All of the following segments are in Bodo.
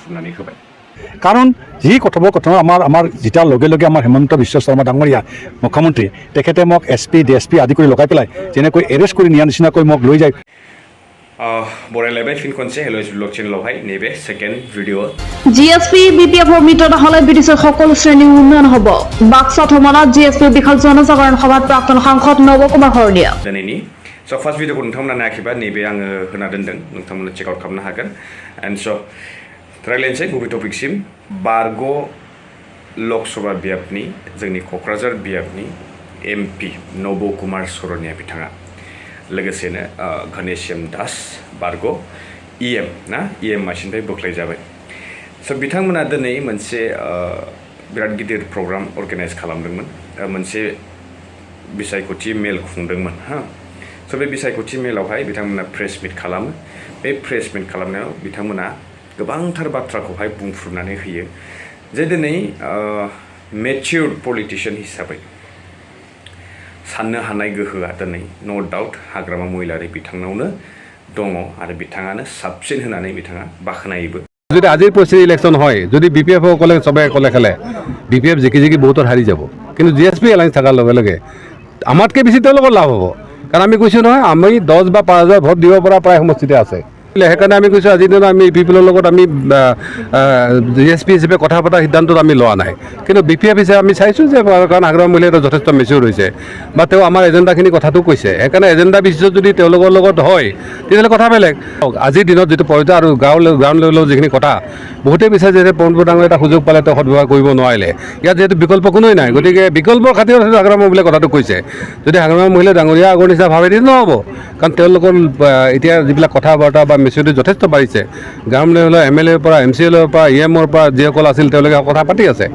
बुंनानै होबाय कारण जी কথোপকথन आमार जितार लगे लगे आमार हेमंत बिश्व शर्मा डांगरिया मुख्यमंत्री तेखेते मक एसपी डीएसपी आदि करि लगाय पेलाय जेनेকৈ एरेस्ट करि निया निसिनाকৈ मक লৈ যায় बरायलायबाय फिन खनसे हेलो ब्लग चेनेलावहाय नैबे सेकेन्ड भिडिअ जीएसपी बीपीएफ मित्रता हले बीटीसी সকল শ্রেণী উন্নয়ন হ'ব বাক্সা থমানা जीएसपी বিখাল জনসাধারণ সভাত प्राक्तन सांसद नव कुमार हरनिया दिनैनि स फार्स्ट भिडिअखौ नोंथांमोना नायाखैबा नैबे आङो होना दोनदों नोंथांमोना चेक आउट खालामनो हागोन एन्ड स रायलायनोसै गुबै टपिकसिम बारग' लकसभा बियाबनि जोंनि क'क्राझार बियाबनि एमपि नव कुमार सरनिया बिथाङा लोगोसेनो घनेश्याम दास बारग' इएम ना इएम मासिनिफ्राय बोख्लाय जाबाय स बिथांमोना दिनै मोनसे बिराद गिदिर प्रग्राम अर्गानाइज खालामदोंमोन मोनसे बिसायख'थि मेल खुंदोंमोन हा स बे बिसायख'थि मेलावहाय बिथांमोना प्रेस मिट खालामो बे प्रेस मिट खालामनायाव बिथांमोना गोबांथार बाथ्राखौहाय बुंफ्रुनानै होयो जे दिनै मेच्युर्ड पलिटिशियान हिसाबै साननो हानाय गोहोआ दिनै नो डाउट हाग्रामा महिलारि बिथांनावनो दङ आरो बिथाङानो साबसिन होनानै बिथाङा बाख्नायोबो যদি আজিৰ পৰিস্থিতি ইলেকশ্যন হয় যদি বিপিএফ সকলে সবে অকলে খেলে বিপিএফ জিকি জিকি বহুতৰ হাৰি যাব কিন্তু জিএছপি এলায়েন্স থকাৰ লগে লগে আমাতকৈ বেছি তেওঁলোকৰ লাভ হ'ব কাৰণ আমি কৈছোঁ নহয় আমি 10 বা 5000 ভোট দিব পৰা প্ৰায় সমষ্টিতে আছে সেইকাৰণে আমি কৈছোঁ আজিৰ দিনত আমি পিপলৰ লগত আমি জিএছপি হিচাপে কথা পতা সিদ্ধান্তত আমি লোৱা নাই কিন্তু বিপিএফ হিচাপে আমি চাইছোঁ যে কাৰণ হাগ্ৰামা মহিলাই যথেষ্ট মেচিউৰ হৈছে বা তেওঁ আমাৰ এজেণ্ডাখিনি কথাটো কৈছে সেইকাৰণে এজেণ্ডা বিশেষ যদি তেওঁলোকৰ লগত হয় তেতিয়াহ'লে কথা বেলেগ আজিৰ দিনত যিটো পৰ্যায় আৰু গ্ৰাউণ্ড লেভেলৰ যিখিনি কথা বহুতেই বিচাৰে যে পৱনপুৰ ডাঙৰ এটা সুযোগ পালে তেওঁ সদব্যৱহাৰ কৰিব নোৱাৰিলে ইয়াত যিহেতু বিকল্প কোনোৱেই নাই গতিকে বিকল্পৰ খাতিৰত হাগ্ৰামা মহিলাই কথাটো কৈছে যদি হাগ্ৰামা মহিলাই ডাঙৰীয়া আগৰ নিচিনা ভাবে তেতিয়া নহ'ব কাৰণ তেওঁলোকৰ এতিয়া যিবিলাক কথা বাৰ্তা বা মেচিউৰিটি যথেষ্ট বাঢ়িছে গ্ৰাউণ্ড লেভেলৰ এমএলএৰ পৰা এমচিএলৰ পৰা ইএমৰ পৰা যিসকল আছিল তেওঁলোকে কথা পাতি আছে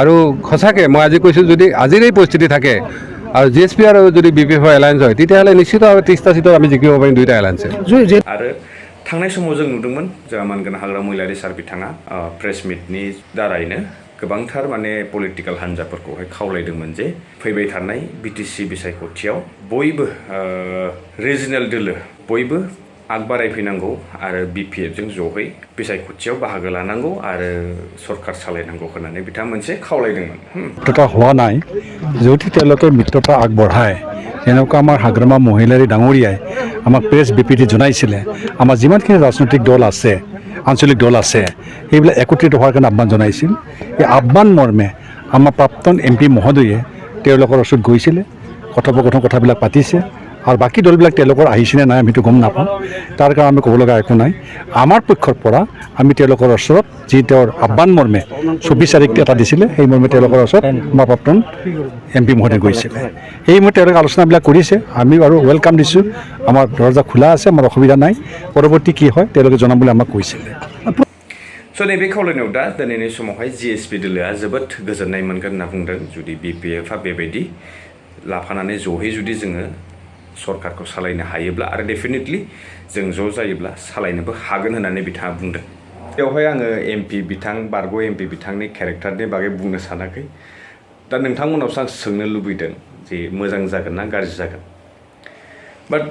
আৰু সঁচাকৈ মই আজি কৈছোঁ যদি আজিৰ এই পৰিস্থিতি থাকে আৰু জিএছপি আৰু যদি বিপিএফৰ এলায়েন্স হয় তেতিয়াহ'লে নিশ্চিতভাৱে 30টা চিটত আমি জিকিব পাৰিম দুইটা এলায়েন্সে आरो थांनाय समाव जों नुदोंमोन जोंहा मानगोनां हाग्रामा महिलारि सार बिथाङा प्रेस मिटनि दारैनो गोबांथार माने पलिटिकेल हान्जाफोरखौहाय खावलायदोंमोन जे फैबाय थानाय बिटिसि बिसायख'थियाव बयबो रिजनेल दोलो बयबो आग बारायफैनांगौ आरो बिपिएफजों ज'है बिसायख'थियाव बाहागो लानांगौ आरो सरकार सालायनांगौ होननानै बिथाङा मोनसे खावलायदोंमोन मित्रता হোৱা নাই যদি তেওঁলোকে মিত্ৰতা আগবঢ়ায় যেনেকুৱা আমাৰ হাগ্ৰামা মহিলাৰী ডাঙৰীয়াই আমাক প্ৰেছ বিবৃতি জনাইছিলে আমাৰ যিমানখিনি ৰাজনৈতিক দল আছে আঞ্চলিক দল আছে সেইবিলাক একত্ৰিত হোৱাৰ কাৰণে আহ্বান জনাইছিল এই আহ্বান মৰ্মে আমাৰ প্ৰাক্তন এমপি মহোদয়ে তেওঁলোকৰ ওচৰত গৈছিলে কথোপকথন কথাবিলাক পাতিছে আৰু বাকী দলবিলাক তেওঁলোকৰ আহিছেনে নাই আমিতো গম নাপাওঁ তাৰ কাৰণে আমি ক'ব লগা একো নাই আমাৰ পক্ষৰ পৰা আমি তেওঁলোকৰ ওচৰত যি তেওঁৰ আহ্বান মৰ্মে 24 তাৰিখ এটা দিছিলে সেই মৰ্মে তেওঁলোকৰ ওচৰত আমাৰ প্ৰাক্তন এমপি মহোদয় গৈছিলে সেই মৰ্মে তেওঁলোকে আলোচনাবিলাক কৰিছে আমি বাৰু ৱেলকাম দিছোঁ আমাৰ দৰজা খোলা আছে আমাৰ অসুবিধা নাই পৰৱৰ্তী কি হয় তেওঁলোকে জনাম বুলি আমাক কৈছিলে स' नैबे खावलायनायाव दा दिनैनि समावहाय जिएसपि दोलोआ जोबोद गोजोननाय मोनगोन होनना बुंदों जुदि बिपिएफआ बेबायदि लाफानानै ज'है जुदि जोङो सरकारखौ सालायनो हायोब्ला आरो डेफिनेटलि जों ज' जायोब्ला सालायनोबो हागोन होननानै बिथाङा बुंदों बेवहाय आङो एमपि बिथां बारग' एमपि बिथांनि केरेक्टारनि बागै बुंनो सानाखै दा नोंथांमोनावसो आं सोंनो लुबैदों जे मोजां जागोन ना गाज्रि जागोन बाट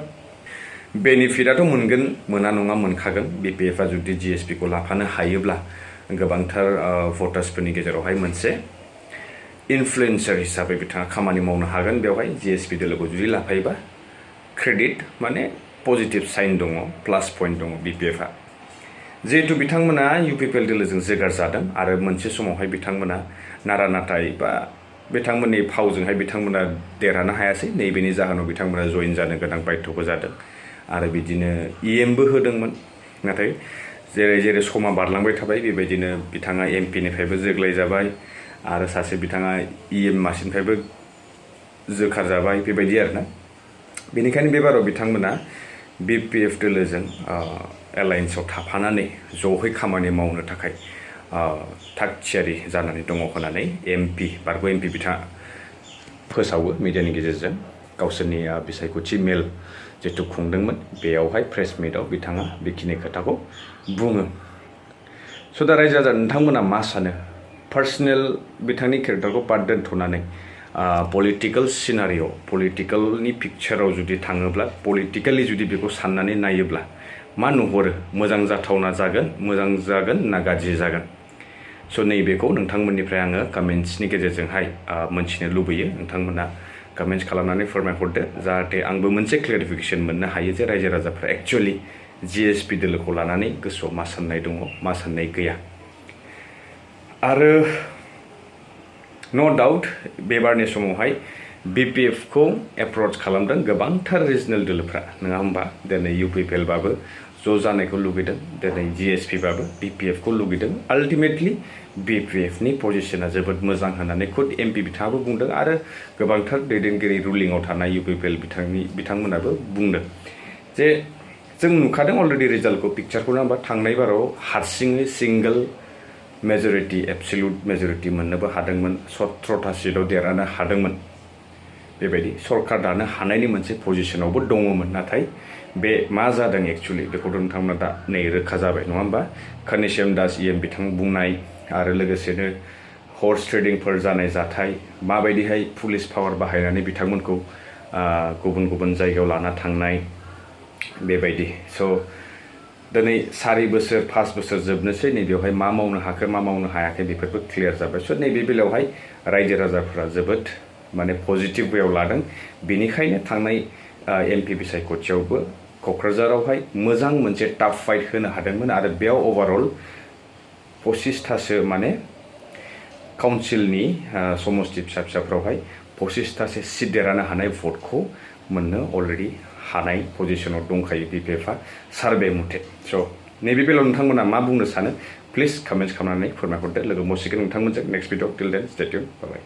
बेनिफिटआथ' मोनगोन मोना नङा मोनखागोन बिपिएफआ जुदि जिएसपिखौ लाफानो हायोब्ला गोबांथार भटार्सफोरनि गेजेरावहाय मोनसे इनफ्लुएन्सार हिसाबै बिथाङा खामानि मावनो हागोन बेवहाय जिएसपि दोलोखौ जुदि लाफायोबा क्रेडिट माने पजिटिभ साइन दङ प्लास पइन्ट दङ बिपिएफआ जिहेतु बिथांमोना इउपिपिएल दोलोजों जोगार जादों आरो मोनसे समावहाय बिथांमोना नारा नाथाय बा बिथांमोननि फावजोंहाय बिथांमोना देरहानो हायासै नैबेनि जाहोनाव बिथांमोना जइन जानो गोनां बाध्य'बो जादों आरो बिदिनो इएमबो होदोंमोन नाथाय जेरै जेरै समा बारलांबाय थाबाय बेबायदिनो बिथाङा एमपिनिफ्रायबो जोग्लाय जाबाय आरो सासे बिथाङा इएम मासिनिफ्रायबो जोखार जाबाय बेबायदि आरोना बेनिखायनो बे बाराव बिथांमोना बिपिएफ दोलोजों एलायन्सआव थाफानानै ज'है खामानि मावनो थाखाय थाग थियारि जानानै दङ होननानै एमपि बारग' एमपि बिथाङा फोसावो मिडियानि गेजेरजों गावसोरनि बिसायख'थि मेल जितु खुंदोंमोन बेयावहाय प्रेस मिटआव बिथाङा बेखिनि खोथाखौ बुङो स' दा रायजो राजा नोंथांमोना मा सानो पार्सनेल बिथांनि केरेक्टारखौ बाद दोनथ'नानै पलिटिकल सिनारिय' पलिटिकलनि पिक्चाराव जुदि थाङोब्ला पलिटिकेलि जुदि बेखौ साननानै नायोब्ला मा नुहुरो मोजां जाथावना जागोन ना गाज्रि जागोन स' नैबेखौ नोंथांमोननिफ्राय आङो कमेन्ट्सनि गेजेरजोंहाय मोनथिनो लुबैयो नोंथांमोना कमेन्ट्स खालामनानै फोरमायहरदो जाहाथे आंबो मोनसे क्लेरिफिकेसन मोननो हायो जे रायजो राजाफ्रा एक्चुअलि जिएसपि दोलोखौ लानानै गोसोआव मा साननाय दङ मा साननाय गैया आरो नो डाउट बेबारनि समावहाय BPF खौ एप्रच खालामदों गोबांथार रिजनेल दोलोफ्रा नङा होमबा दिनै UPPL बाबो ज' जानायखौ लुगैदों दिनै GSP बाबो BPF खौ लुगैदों आल्टिमेटलि BPF नि पजिशना जोबोद मोजां होननानै खुद MP बिथाङाबो बुंदों आरो गोबांथार दैदेनगिरि रुलिंआव थानाय UPPL बिथांमोनाबो बुंदों जे जों नुखादों अलरेडि रिजाल्टखौ पिक्चारखौ नांबा थांनाय बाराव हारसिङै सिंगल मेजरिटि एबसलिउट मेजरिटि मोननोबो हादोंमोन 17था सिटआव देरहानो हादोंमोन बेबायदि सरकार दानो हानायनि मोनसे पजिशनावबो दङमोन नाथाय बे मा जादों एक्चुअलि बेखौथ' नोंथांमोना दा नै रोखा जाबाय नङा होमबा कानिश्याम दास EM बिथां बुंनाय आरो लोगोसेनो हर्स ट्रेडिंफोर जानाय जाथाय माबायदिहाय पुलिस पावार बाहायनानै बिथांमोनखौ गुबुन गुबुन जायगायाव लाना थांनाय बेबायदि स' दिनै 4 बोसोर 5 बोसोर जोबनोसै नैबेयावहाय मा मावनो हाखो मा मावनो हायाखै बेफोरबो क्लियार जाबाय स' नैबे बेलायावहाय रायजो राजाफोरा जोबोद माने पजिटिभ वेयाव लादों बेनिखायनो थांनाय MP बिसायख'थियावबो क'क्राझारावहाय मोजां मोनसे टाफ फाइट होनो हादोंमोन आरो बेयाव ओभारअल 25थासो माने काउन्सिलनि समस्ति फिसाफ्रावहाय 25थासो सिट देरहानो हानाय भटखौ मोननो अलरेडि हानाय पजिशनाव दंखायो BPF सार्भे मथे स' नैबे बेलायाव नोंथांमोना मा बुंनो सानो प्लिज कमेन्ट्स खालामनानै फोरमायहरदो लोगो मोनसिगोन नोंथांमोनजों नेक्स्ट भिडिअ टिल देन स्टे टिउन बाय बाय